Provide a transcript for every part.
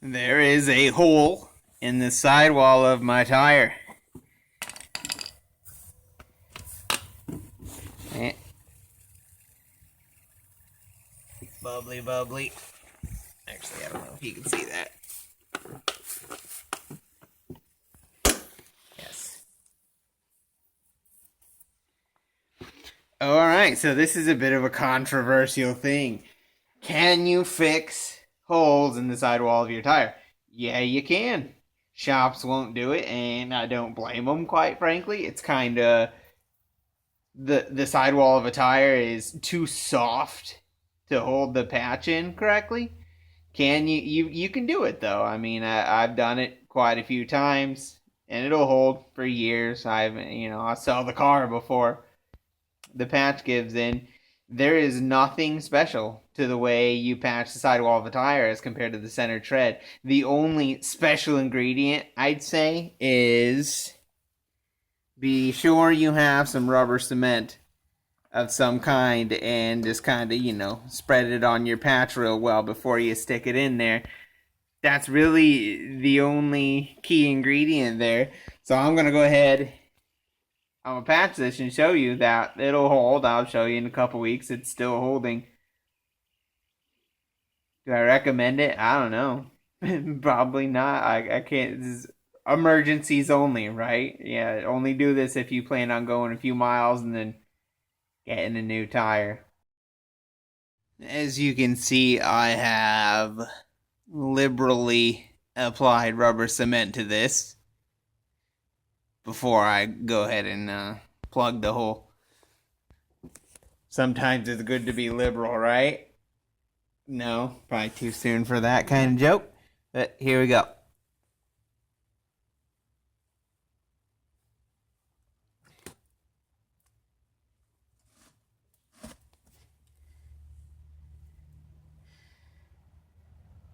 There is a hole in the sidewall of my tire. Bubbly, bubbly. Actually, I don't know if you can see that. Yes. Alright, so this is a bit of a controversial thing. Can you fix holes in the sidewall of your tire? Yeah, you can. Shops won't do it, and I don't blame them, quite frankly. It's kind of... The sidewall of a tire is too soft to hold the patch in correctly. You can do it, though. I mean, I've done it quite a few times, and it'll hold for years. I'll sell the car before the patch gives in. There is nothing special to the way you patch the sidewall of a tire as compared to the center tread. The only special ingredient, I'd say, is be sure you have some rubber cement of some kind and just kind of, spread it on your patch real well before you stick it in there. That's really the only key ingredient there. So I'm going to go ahead, I'm going to patch this and show you that it'll hold. I'll show you in a couple weeks. It's still holding. Do I recommend it? I don't know. Probably not. I can't. This is emergencies only, right? Yeah, only do this if you plan on going a few miles and then getting a new tire. As you can see, I have liberally applied rubber cement to this before I go ahead and plug the hole. Sometimes it's good to be liberal, right? No, probably too soon for that kind of joke. But here we go.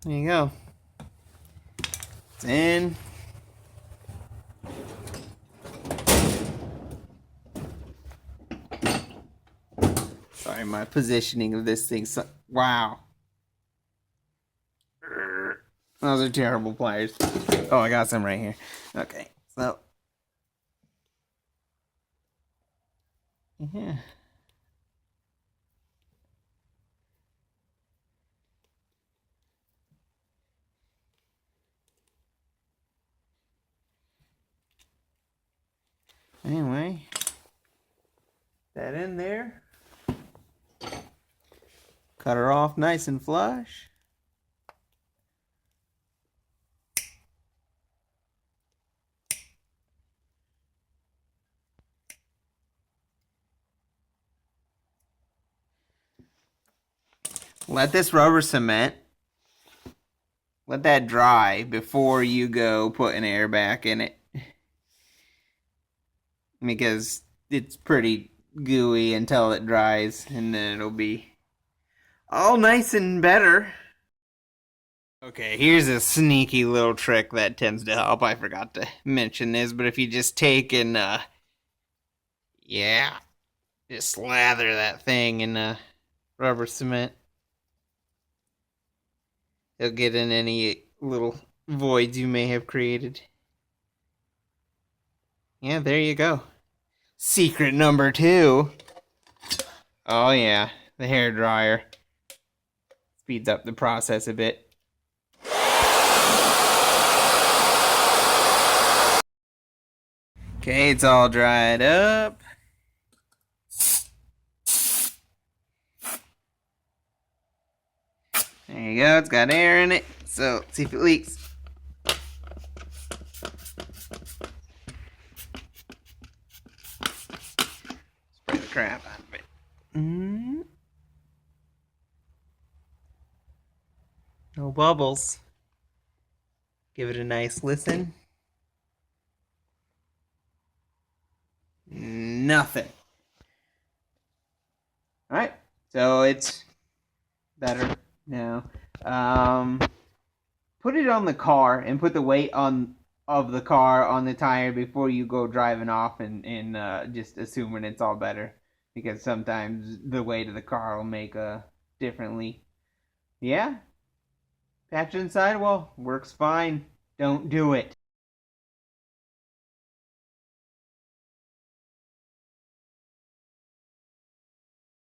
There you go. It's in. Sorry, my positioning of this thing. Wow. Those are terrible pliers. Oh, I got some right here. Okay, so. Yeah. Anyway, that in there. Cut her off nice and flush. Let this rubber cement, let that dry before you go put an air back in it. Because it's pretty gooey until it dries, and then it'll be all nice and better. Okay, here's a sneaky little trick that tends to help. I forgot to mention this, but if you just take and, just slather that thing in rubber cement, it'll get in any little voids you may have created. Yeah, there you go. Secret number 2. Oh yeah, the hair dryer. Speeds up the process a bit. Okay, it's all dried up. There you go, it's got air in it. So, let's see if it leaks. Spray the crap out of it. No bubbles. Give it a nice listen. Nothing. Alright, so it's better now. Put it on the car and put the weight of the car on the tire before you go driving off and just assuming it's all better. Because sometimes the weight of the car will make a differently. Yeah? Patch in sidewall. Works fine. Don't do it.